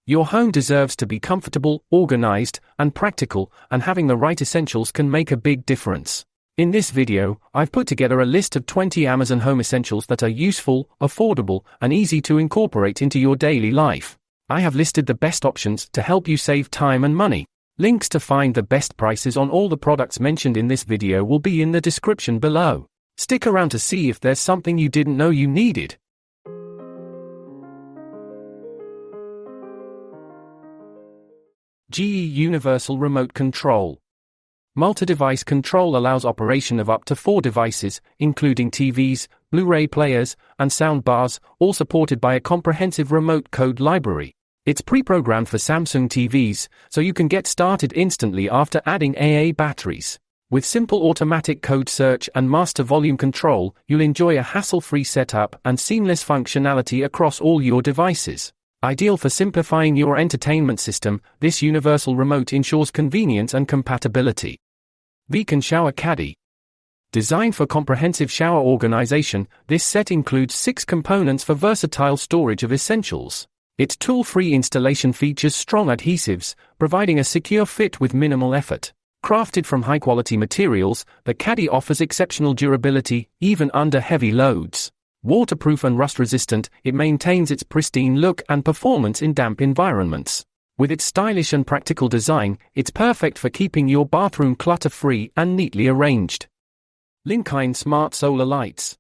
Your home deserves to be comfortable, organized, and practical, and having the right essentials can make a big difference. In this video, I've put together a list of 20 Amazon home essentials that are useful, affordable, and easy to incorporate into your daily life. I have listed the best options to help you save time and money. Links to find the best prices on all the products mentioned in this video will be in the description below. Stick around to see if there's something you didn't know you needed. GE Universal Remote Control. Multi-device control allows operation of up to 4 devices, including TVs, Blu-ray players, and sound bars, all supported by a comprehensive remote code library. It's pre-programmed for Samsung TVs, so you can get started instantly after adding AA batteries. With simple automatic code search and master volume control, you'll enjoy a hassle-free setup and seamless functionality across all your devices. Ideal for simplifying your entertainment system, this universal remote ensures convenience and compatibility. Beacon Shower Caddy. Designed for comprehensive shower organization, this set includes 6 components for versatile storage of essentials. Its tool-free installation features strong adhesives, providing a secure fit with minimal effort. Crafted from high-quality materials, the caddy offers exceptional durability, even under heavy loads. Waterproof and rust-resistant, it maintains its pristine look and performance in damp environments. With its stylish and practical design, it's perfect for keeping your bathroom clutter-free and neatly arranged. Linkine Smart Solar Lights.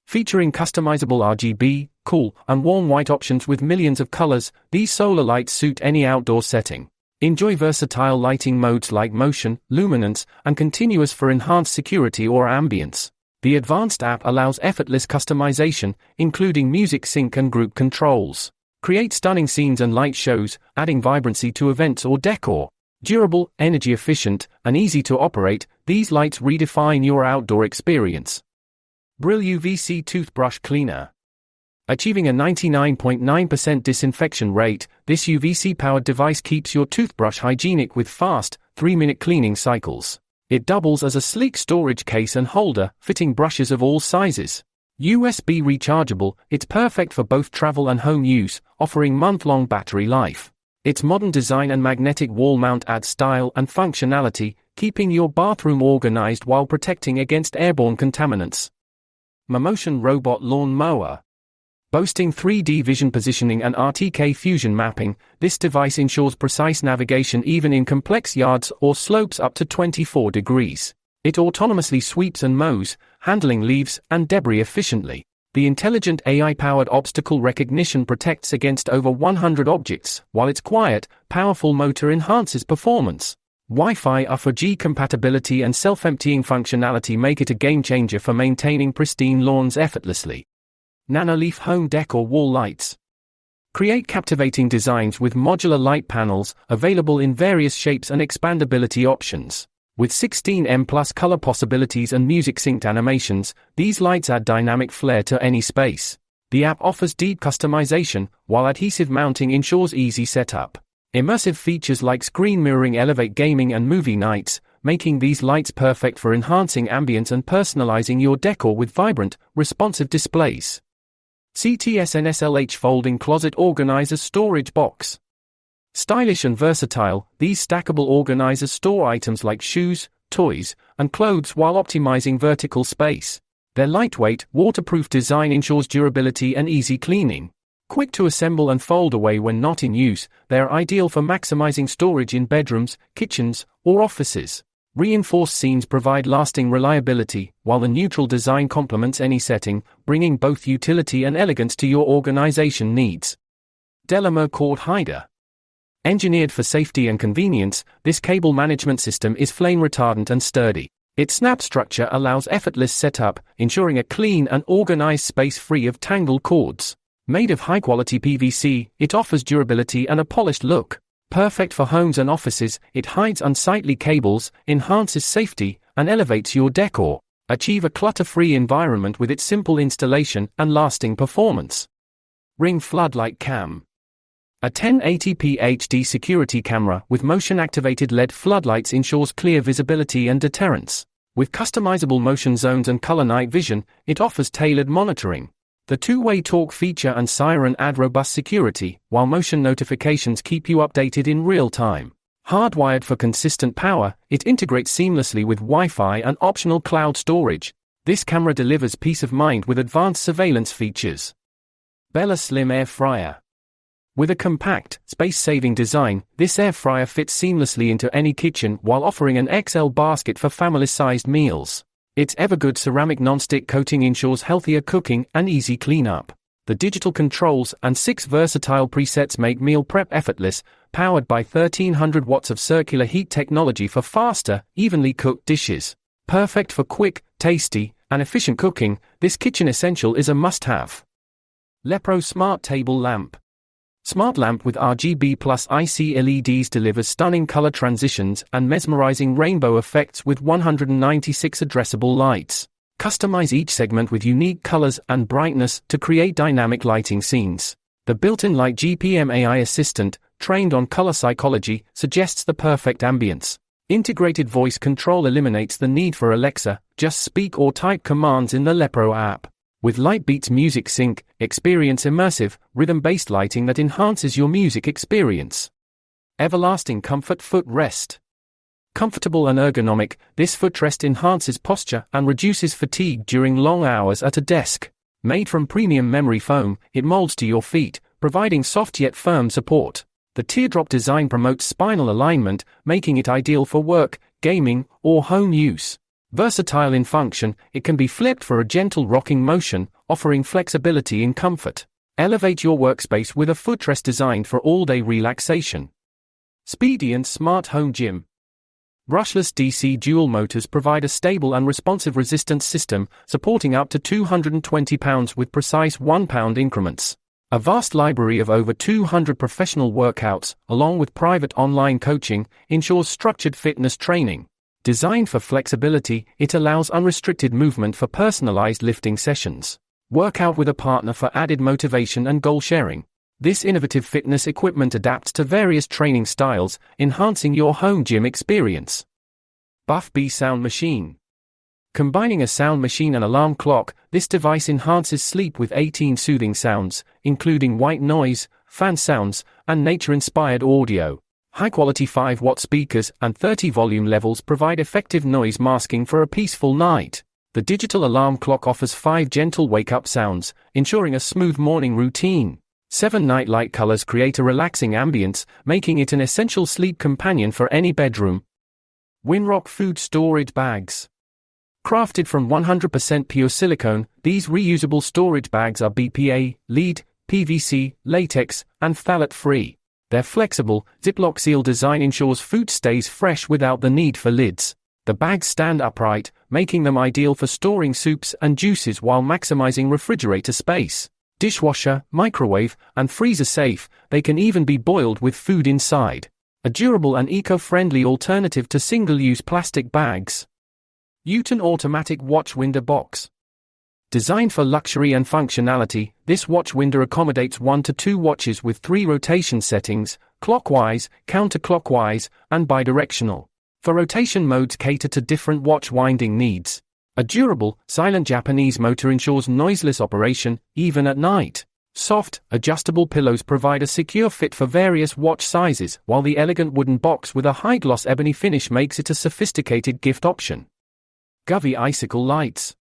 Featuring customizable RGB, cool, and warm white options with millions of colors, these solar lights suit any outdoor setting. Enjoy versatile lighting modes like motion, luminance, and continuous for enhanced security or ambience. The advanced app allows effortless customization, including music sync and group controls. Create stunning scenes and light shows, adding vibrancy to events or decor. Durable, energy efficient, and easy to operate, these lights redefine your outdoor experience. Brill UVC Toothbrush Cleaner. Achieving a 99.9% disinfection rate, this UVC-powered device keeps your toothbrush hygienic with fast, 3-minute cleaning cycles. It doubles as a sleek storage case and holder, fitting brushes of all sizes. USB rechargeable, it's perfect for both travel and home use, offering month-long battery life. Its modern design and magnetic wall mount add style and functionality, keeping your bathroom organized while protecting against airborne contaminants. Momotion Robot Lawn Mower. Boasting 3D vision positioning and RTK fusion mapping, this device ensures precise navigation even in complex yards or slopes up to 24 degrees. It autonomously sweeps and mows, handling leaves and debris efficiently. The intelligent AI-powered obstacle recognition protects against over 100 objects, while its quiet, powerful motor enhances performance. Wi-Fi R4G compatibility and self-emptying functionality make it a game-changer for maintaining pristine lawns effortlessly. Nanoleaf Home Decor Wall Lights. Create captivating designs with modular light panels, available in various shapes and expandability options. With 16M+ color possibilities and music-synced animations, these lights add dynamic flair to any space. The app offers deep customization, while adhesive mounting ensures easy setup. Immersive features like screen mirroring elevate gaming and movie nights, making these lights perfect for enhancing ambience and personalizing your decor with vibrant, responsive displays. CTSNSLH Folding Closet Organizer Storage Box. Stylish and versatile, these stackable organizers store items like shoes, toys, and clothes while optimizing vertical space. Their lightweight, waterproof design ensures durability and easy cleaning. Quick to assemble and fold away when not in use, they are ideal for maximizing storage in bedrooms, kitchens, or offices. Reinforced seams provide lasting reliability, while the neutral design complements any setting, bringing both utility and elegance to your organization needs. Delamer Cord Hider. Engineered for safety and convenience, this cable management system is flame retardant and sturdy. Its snap structure allows effortless setup, ensuring a clean and organized space free of tangled cords. Made of high-quality PVC, it offers durability and a polished look. Perfect for homes and offices, it hides unsightly cables, enhances safety, and elevates your decor. Achieve a clutter-free environment with its simple installation and lasting performance. Ring Floodlight Cam. A 1080p HD security camera with motion-activated LED floodlights ensures clear visibility and deterrence. With customizable motion zones and color night vision, it offers tailored monitoring. The two-way talk feature and siren add robust security, while motion notifications keep you updated in real time. Hardwired for consistent power, it integrates seamlessly with Wi-Fi and optional cloud storage. This camera delivers peace of mind with advanced surveillance features. Bella Slim Air Fryer. With a compact, space-saving design, this air fryer fits seamlessly into any kitchen while offering an XL basket for family-sized meals. Its Evergood ceramic non-stick coating ensures healthier cooking and easy cleanup. The digital controls and 6 versatile presets make meal prep effortless, powered by 1300 watts of circular heat technology for faster, evenly cooked dishes. Perfect for quick, tasty, and efficient cooking, this kitchen essential is a must-have. Lepro Smart Table Lamp. Smart lamp with RGB plus IC LEDs delivers stunning color transitions and mesmerizing rainbow effects with 196 addressable lights. Customize each segment with unique colors and brightness to create dynamic lighting scenes. The built-in Light GPM AI assistant, trained on color psychology, suggests the perfect ambience. Integrated voice control eliminates the need for Alexa, just speak or type commands in the Lepro app. With Lightbeats Music Sync, experience immersive, rhythm-based lighting that enhances your music experience. Everlasting Comfort Footrest. Comfortable and ergonomic, this footrest enhances posture and reduces fatigue during long hours at a desk. Made from premium memory foam, it molds to your feet, providing soft yet firm support. The teardrop design promotes spinal alignment, making it ideal for work, gaming, or home use. Versatile in function, it can be flipped for a gentle rocking motion, offering flexibility and comfort. Elevate your workspace with a footrest designed for all-day relaxation. Speedy and Smart Home Gym. Brushless DC dual motors provide a stable and responsive resistance system, supporting up to 220 pounds with precise 1 pound increments. A vast library of over 200 professional workouts, along with private online coaching, ensures structured fitness training. Designed for flexibility, it allows unrestricted movement for personalized lifting sessions. Work out with a partner for added motivation and goal sharing. This innovative fitness equipment adapts to various training styles, enhancing your home gym experience. Buff Bee Sound Machine. Combining a sound machine and alarm clock, this device enhances sleep with 18 soothing sounds, including white noise, fan sounds, and nature-inspired audio. High-quality 5-watt speakers and 30 volume levels provide effective noise masking for a peaceful night. The digital alarm clock offers 5 gentle wake-up sounds, ensuring a smooth morning routine. 7 night light colors create a relaxing ambience, making it an essential sleep companion for any bedroom. Winrock Food Storage Bags. Crafted from 100% pure silicone, these reusable storage bags are BPA, lead, PVC, latex, and phthalate-free. Their flexible, Ziploc seal design ensures food stays fresh without the need for lids. The bags stand upright, making them ideal for storing soups and juices while maximizing refrigerator space. Dishwasher, microwave, and freezer safe, they can even be boiled with food inside. A durable and eco-friendly alternative to single-use plastic bags. Uton Automatic Watch Window Box. Designed for luxury and functionality, this watch window accommodates 1 to 2 watches with 3 rotation settings, clockwise, counterclockwise, and bidirectional. For rotation modes cater to different watch winding needs. A durable, silent Japanese motor ensures noiseless operation, even at night. Soft, adjustable pillows provide a secure fit for various watch sizes, while the elegant wooden box with a high-gloss ebony finish makes it a sophisticated gift option. Govee Icicle Lights.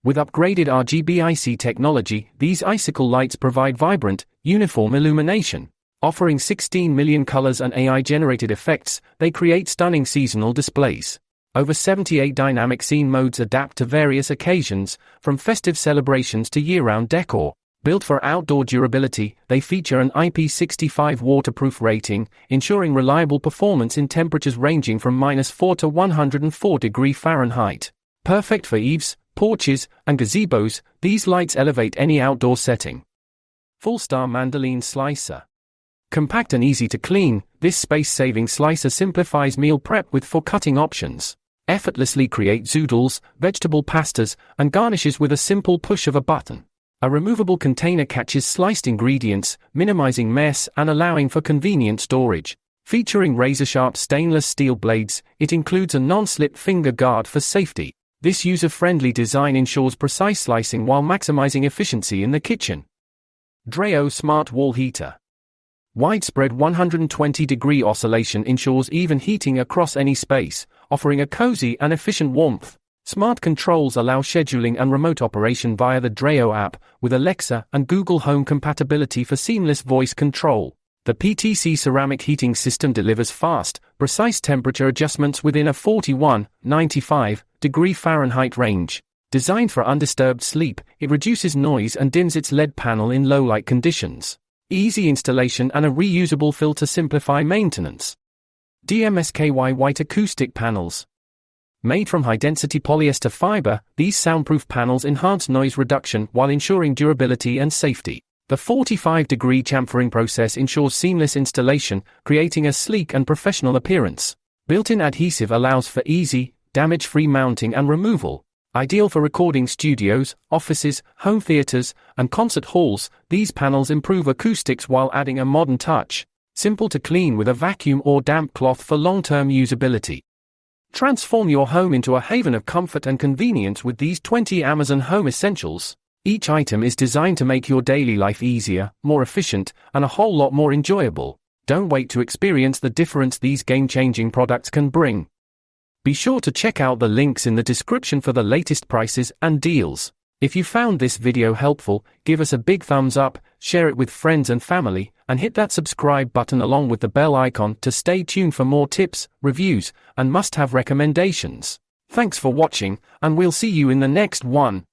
With upgraded RGB IC technology, these icicle lights provide vibrant, uniform illumination. Offering 16 million colors and AI-generated effects, they create stunning seasonal displays. Over 78 dynamic scene modes adapt to various occasions, from festive celebrations to year-round decor. Built for outdoor durability, they feature an IP65 waterproof rating, ensuring reliable performance in temperatures ranging from -4 to 104 degrees Fahrenheit. Perfect for eaves, porches, and gazebos, these lights elevate any outdoor setting. Full-Star Mandolin Slicer. Compact and easy to clean, this space-saving slicer simplifies meal prep with 4 cutting options. Effortlessly create zoodles, vegetable pastas, and garnishes with a simple push of a button. A removable container catches sliced ingredients, minimizing mess and allowing for convenient storage. Featuring razor-sharp stainless steel blades, it includes a non-slip finger guard for safety. This user-friendly design ensures precise slicing while maximizing efficiency in the kitchen. Dreo Smart Wall Heater. Widespread 120-degree oscillation ensures even heating across any space, offering a cozy and efficient warmth. Smart controls allow scheduling and remote operation via the Dreo app, with Alexa and Google Home compatibility for seamless voice control. The PTC ceramic heating system delivers fast, precise temperature adjustments within a 41-95 degree Fahrenheit range. Designed for undisturbed sleep, it reduces noise and dims its LED panel in low-light conditions. Easy installation and a reusable filter simplify maintenance. DMSKY White Acoustic Panels. Made from high-density polyester fiber, these soundproof panels enhance noise reduction while ensuring durability and safety. The 45-degree chamfering process ensures seamless installation, creating a sleek and professional appearance. Built-in adhesive allows for easy, damage-free mounting and removal. Ideal for recording studios, offices, home theaters, and concert halls, these panels improve acoustics while adding a modern touch. Simple to clean with a vacuum or damp cloth for long-term usability. Transform your home into a haven of comfort and convenience with these 20 Amazon Home Essentials. Each item is designed to make your daily life easier, more efficient, and a whole lot more enjoyable. Don't wait to experience the difference these game-changing products can bring. Be sure to check out the links in the description for the latest prices and deals. If you found this video helpful, give us a big thumbs up, share it with friends and family, and hit that subscribe button along with the bell icon to stay tuned for more tips, reviews, and must-have recommendations. Thanks for watching, and we'll see you in the next one.